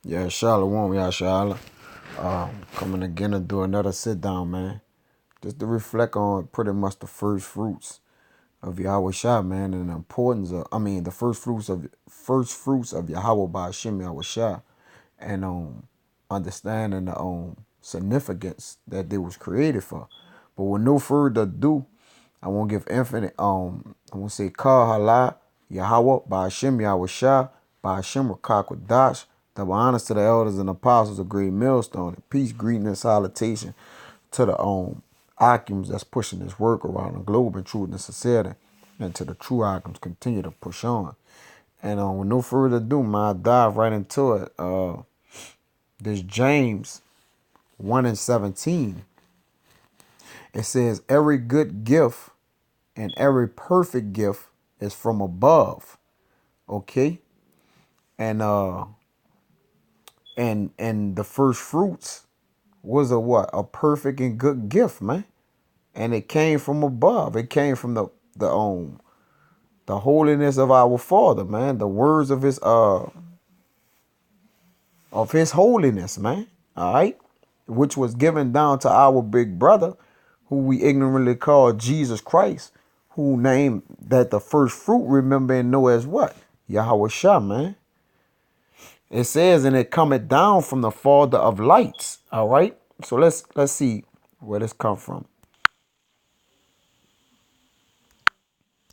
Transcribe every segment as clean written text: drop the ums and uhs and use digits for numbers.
Yeah, Shalom, yeah, Shalom. Coming again to do another sit down, man. Just to reflect on pretty much the first fruits of Yahweh Shah, man, and the importance of, the first fruits of Yahweh by Hashem Yahweh Shah, and understanding the significance that they was created for. But with no further ado, I won't give infinite I won't say Kah Hala Yahweh by Hashem Yahweh Shah by Hashem Rakakwadash. Double honors to the elders and apostles of Great Millstone, and peace, greeting, and salutation to the Akims that's pushing this work around the globe in truth and sincerity, and to the true Akims continue to push on. And with no further ado, man, I dive right into it. This James 1:17. It says, every good gift and every perfect gift is from above. Okay? And and the first fruits was a what? A perfect and good gift, man. And it came from above. It came from the holiness of our Father, man. The words of his holiness, man. All right? Which was given down to our big brother, who we ignorantly call Jesus Christ, who named that the first fruit, remember and know as what? Yahweh Shah, man. It says, and it cometh down from the Father of lights. All right. So let's see where this come from.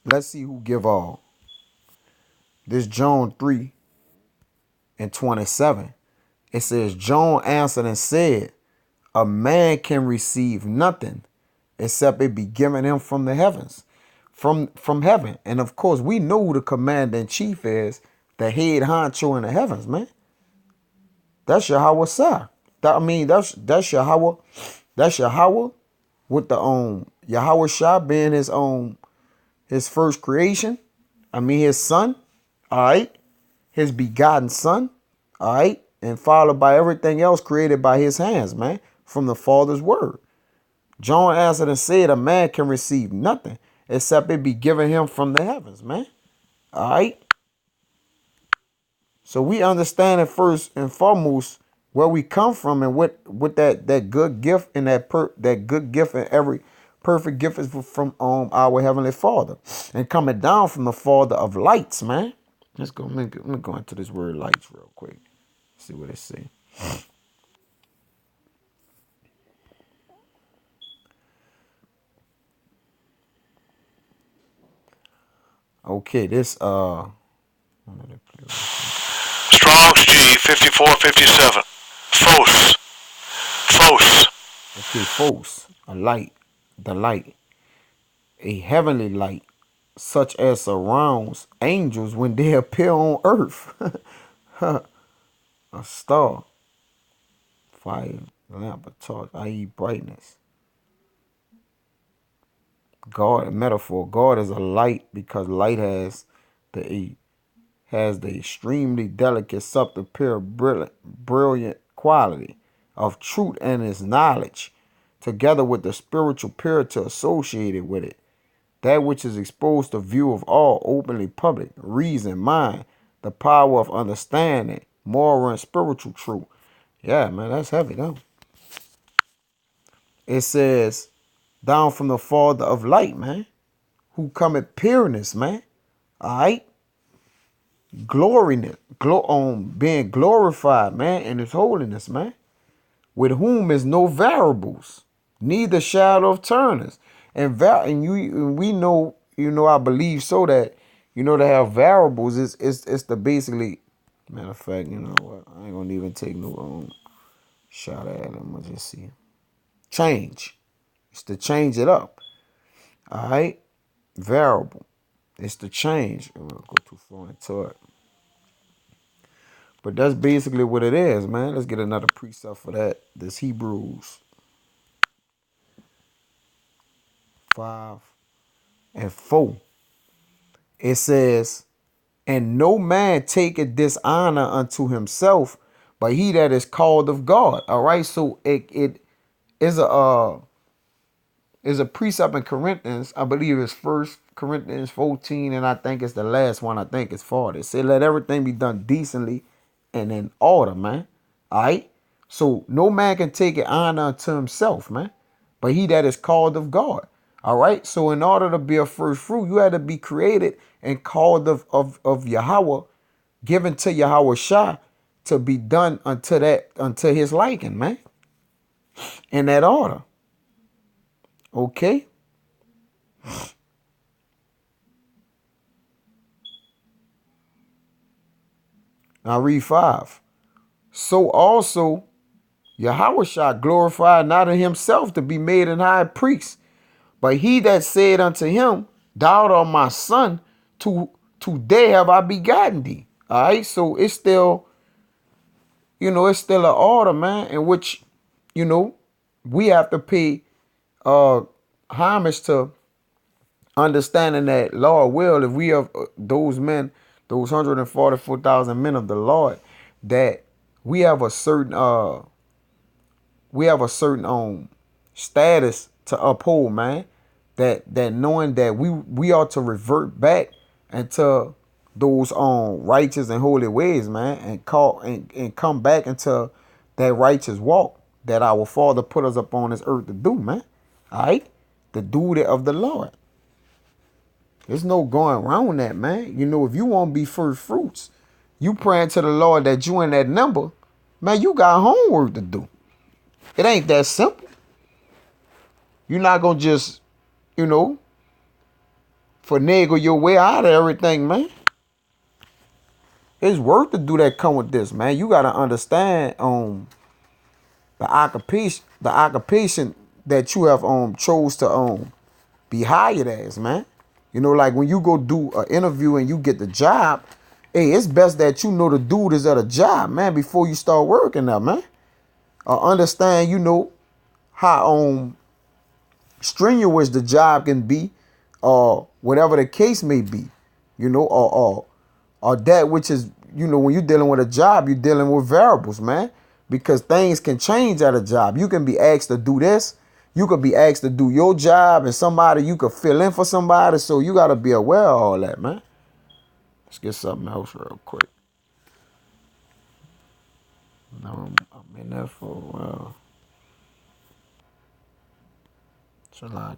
Let's see who give all. This John 3:27. It says, John answered and said, a man can receive nothing except it be given him from the heavens, from heaven. And of course, we know who the commander in chief is, the head honcho in the heavens, man. That's Yahweh Shah. That's Yahweh. That's Yahweh with the Yahweh Shah being his first creation. His son. All right. His begotten son. All right. And followed by everything else created by his hands, man, from the Father's word. John answered and said, a man can receive nothing except it be given him from the heavens, man. All right. So we understand it first and foremost where we come from, and what that good gift and that good gift and every perfect gift is from our Heavenly Father, and coming down from the Father of lights, man. Let's go. Let me go into this word lights real quick. See what it say. Okay, this Strong's G 5457. Fos. Fos. okay, Phos, a light, the light, a heavenly light, such as surrounds angels when they appear on earth. A star, fire, lamp, a torch, i.e. brightness. God, a metaphor. God is a light because light has the extremely delicate, subtle, pure, brilliant quality of truth and its knowledge, together with the spiritual purity associated with it. That which is exposed to view of all, openly public, reason, mind, the power of understanding, moral and spiritual truth. Yeah, man, that's heavy, though. It says, down from the Father of light, man, who cometh pureness, man. All right? Gloriness, being glorified, man, in his holiness, man. With whom is no variables, neither shadow of turners. And we know, I believe so that, to have variables is to basically, matter of fact, you know what, I ain't gonna even take no shot at it. I'm gonna just see. Change. It's to change it up. All right? Variable. It's to change. I'm gonna go too far into it. But that's basically what it is, man. Let's get another precept for that. This Hebrews 5:4. It says, and no man taketh dishonor unto himself, but he that is called of God. All right. So it is a precept in Corinthians. I believe it's 1 Corinthians 14, and I think it's the last one. I think it's 40. It said, let everything be done decently and in order, man. All right. So no man can take it honor unto himself, man. But he that is called of God. All right. So in order to be a first fruit, you had to be created and called of Yahweh, given to Yahweh Shah to be done unto his liking, man. In that order. Okay. Now read 5. So also Yahweh Shah glorified not in himself to be made an high priest, but he that said unto him, thou art my son, today have I begotten thee. All right. So it's still, it's still an order, man, in which, we have to pay homage to understanding that Lord will, if we have those men, those 144,000 men of the Lord, that we have a certain status to uphold, man. That knowing that we ought to revert back into those righteous and holy ways, man, and come back into that righteous walk that our Father put us up on this earth to do, man. All right, the duty of the Lord. There's no going around that, man. If you want to be first fruits, you praying to the Lord that you in that number, man. You got homework to do. It ain't that simple. You're not gonna just, finagle your way out of everything, man. It's work to do that come with this, man. You gotta understand the occupation that you have chose to be hired as, man. Like when you go do an interview and you get the job, hey, it's best that you know the dude is at a job, man, before you start working there, man. Understand, how strenuous the job can be, or whatever the case may be, or that which is, when you're dealing with a job, you're dealing with variables, man, because things can change at a job. You can be asked to do this. You could be asked to do your job, and you could fill in for somebody. So you got to be aware of all that, man. Let's get something else real quick. No, I'm in there for a while. Shalaki.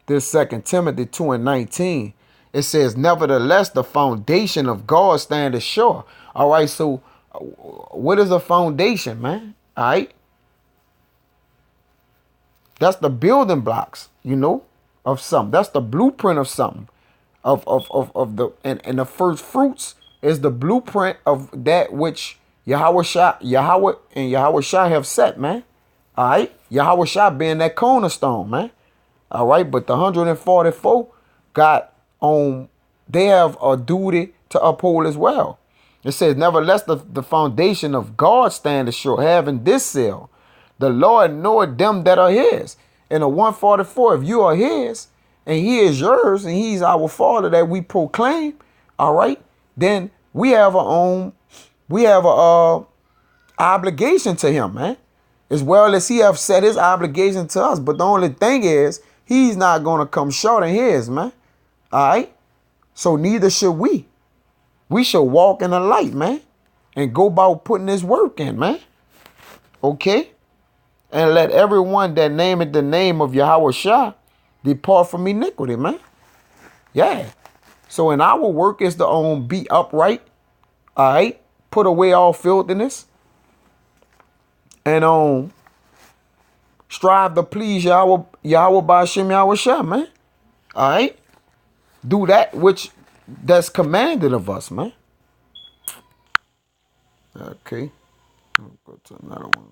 This 2 Timothy 2:19, it says, nevertheless, the foundation of God standeth sure. All right, so what is a foundation, man? All right. That's the building blocks, of something. That's the blueprint of something. Of the and the first fruits is the blueprint of that which Yahweh and Yahweh Shah have set, man. All right. Yahweh Shah being that cornerstone, man. All right, but the 144 got they have a duty to uphold as well. It says, nevertheless, the foundation of God standeth sure, having this seal. The Lord knoweth them that are his. In the 144, if you are his, and he is yours, and he's our Father that we proclaim, all right, then we have a obligation to him, man. As well as he have set his obligation to us. But the only thing is, he's not going to come short of his, man. All right? So neither should we. We should walk in the light, man. And go about putting this work in, man. Okay? And let everyone that nameth the name of Yahweh Shah depart from iniquity, man. Yeah. So in our work is to be upright. All right? Put away all filthiness. And strive to please Yahweh Ba'ashem Yahweh Shah, man. All right? Do that which that's commanded of us, man. Okay. I'll go to another one.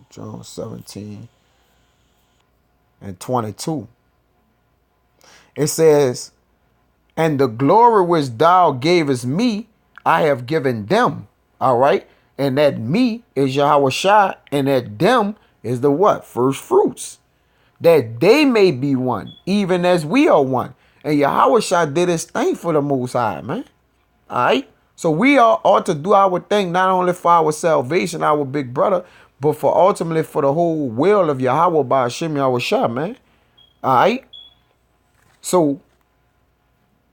John 17:22. It says, and the glory which thou gavest me, I have given them. All right? And that me is Yahweh Shah, and that them is the what? First fruits. That they may be one, even as we are one. And Yahweh Shah did his thing for the Most High, man. All right? So we all ought to do our thing, not only for our salvation, our big brother, but for ultimately for the whole will of Yahweh Ba'ashem Yahweh Shah, man. All right? So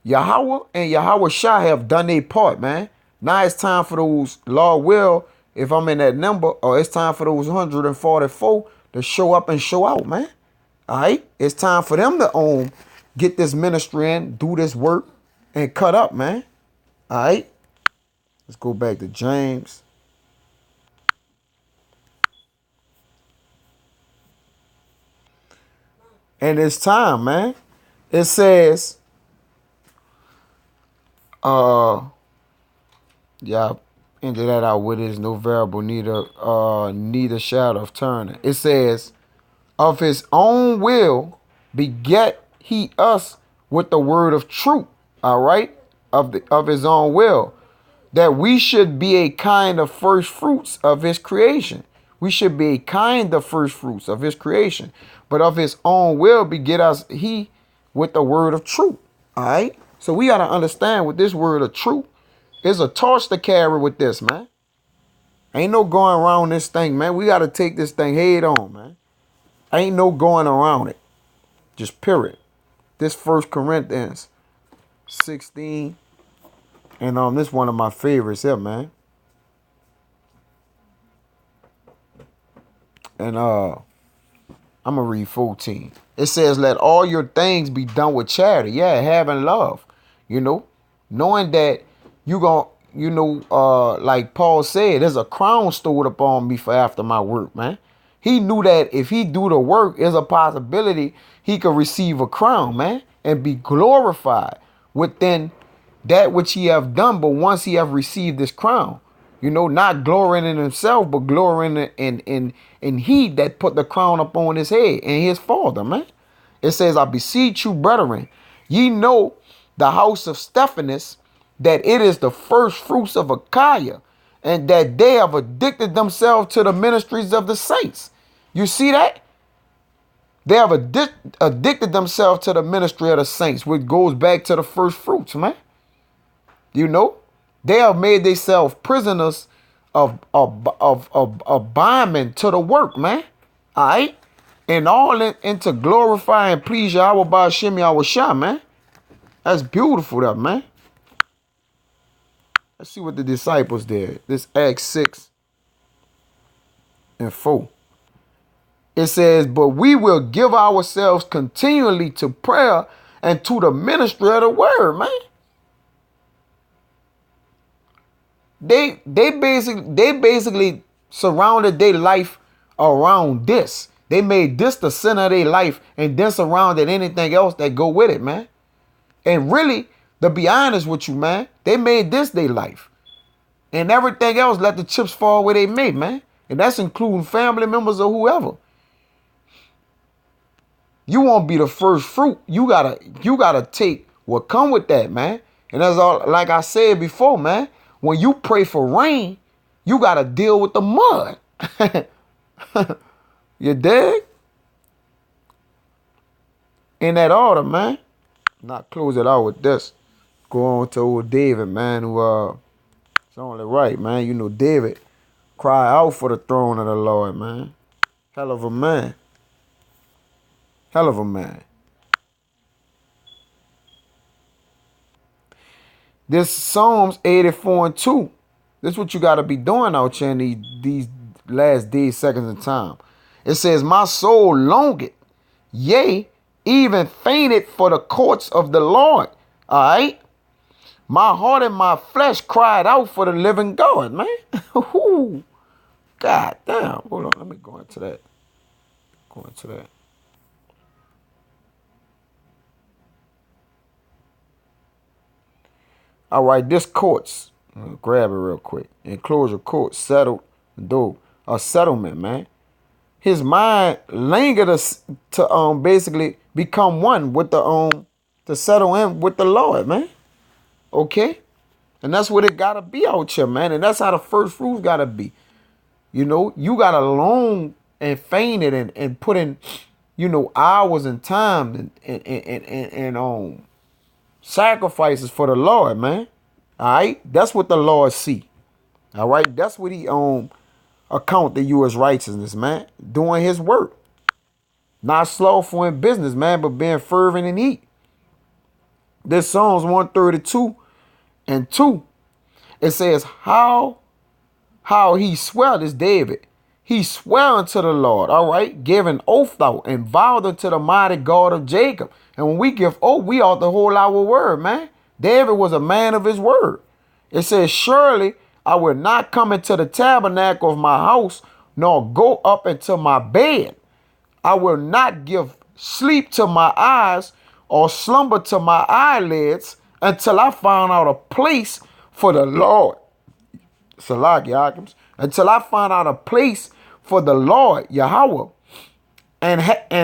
Yahweh and Yahweh Shah have done their part, man. Now it's time for those, Lord will, if I'm in that number, or it's time for those 144 to show up and show out, man. All right? It's time for them to get this ministry in, do this work, and cut up, man. All right? Let's go back to James. And it's time, man. It says, yeah, ended that out with is no variable, neither shadow of turning. It says, of his own will beget he us with the word of truth. All right? Of his own will. That we should be a kind of first fruits of his creation. We should be a kind of first fruits of his creation. But of his own will beget us he with the word of truth. All right? So we got to understand with this word of truth is a torch to carry with this, man. Ain't no going around this thing, man. We got to take this thing head on, man. Ain't no going around it. Just period. This 1 Corinthians 16. And this one of my favorites here, man. And I'm gonna read 14. It says, let all your things be done with charity. Yeah, having love. You know, knowing that you gon' like Paul said, there's a crown stored upon me for after my work, man. He knew that if he do the work, there's a possibility he could receive a crown, man, and be glorified within that which he have done. But once he have received this crown, not glorying in himself, but glorying in he that put the crown upon his head and his father, man. It says, I beseech you, brethren, ye know the house of Stephanus, that it is the first fruits of Achaia, and that they have addicted themselves to the ministries of the saints. You see that? They have addicted themselves to the ministry of the saints, which goes back to the first fruits, man. They have made themselves prisoners of bondmen to the work, man. All right? And all into glorify and please Yahweh by Hashem Yahweh Shah, man. That's beautiful, that, man. Let's see what the disciples did. This Acts 6 and 4. It says, but we will give ourselves continually to prayer and to the ministry of the word, man. They basically surrounded their life around this. They made this the center of their life and then surrounded anything else that go with it, man. And really, to be honest with you, man, they made this their life. And everything else let the chips fall where they may, man. And that's including family members or whoever. You won't be the first fruit. You gotta take what come with that, man. And that's all, like I said before, man. When you pray for rain, you gotta deal with the mud. You dig? In that order, man. Not close it out with this. Go on to old David, man, who it's only right, man. David cry out for the throne of the Lord, man. Hell of a man. Hell of a man. This Psalms 84 and 2. This is what you got to be doing out here in these last days, seconds, and time. It says, my soul longeth, yea, even fainted for the courts of the Lord. All right? My heart and my flesh cried out for the living God, man. God damn. Hold on. Let me go into that. All right, this courts. Grab it real quick. Enclosure court settled though a settlement, man. His mind lingered to basically become one with the to settle in with the Lord, man. Okay? And that's what it gotta be out here, man. And that's how the first fruits gotta be. You gotta long and feign it and put in, hours and time and sacrifices for the Lord, man. All right? That's what the Lord see. All right? That's what he account to you as righteousness, man. Doing his work. Not slothful in business, man, but being fervent in heat. This Psalms 132 and 2. It says, how he swore, this David. He swore unto the Lord, all right, giving oath out and vowed unto the mighty God of Jacob. And when we give oath, we ought to hold our word, man. David was a man of his word. It says, surely I will not come into the tabernacle of my house, nor go up into my bed. I will not give sleep to my eyes or slumber to my eyelids until I find out a place for the Lord. Salak Yakins. Until I find out a place for the Lord, Yahweh, and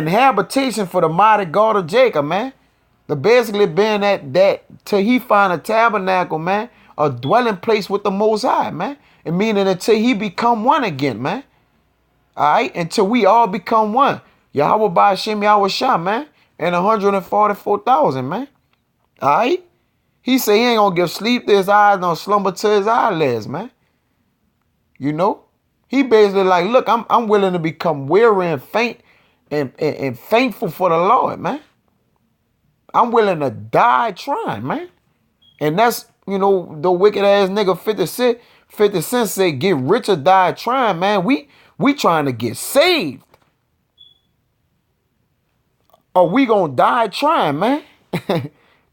habitation for the mighty God of Jacob, man. The basically being that till he find a tabernacle, man, a dwelling place with the Most High, man. And meaning until he become one again, man. All right, until we all become one. Yahweh by Hashem Yahweh Shah, man. And 144,000, man. All right. He say he ain't gonna give sleep to his eyes, no slumber to his eyelids, man. You know, he basically like, look, I'm willing to become weary and faint and faithful for the Lord, man. I'm willing to die trying, man. And that's, you know, the wicked ass nigga 50 Cent say, get rich or die trying, man. We trying to get saved. Or we gonna die trying, man.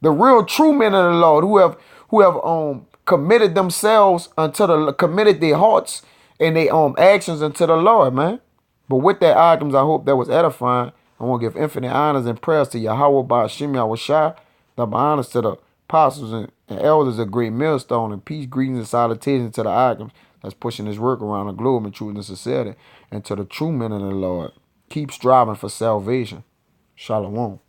The real true men of the Lord who have committed themselves committed their hearts and their actions unto the Lord, man. But with that items, I hope that was edifying. I want to give infinite honors and prayers to Yahweh by Hashem Yahweh Shai. Double honors to the apostles and elders of Great Millstone, and peace, greetings, and salutations to the items that's pushing this work around the globe in truth and sincerity, and to the true men of the Lord. Keep striving for salvation. Shalom.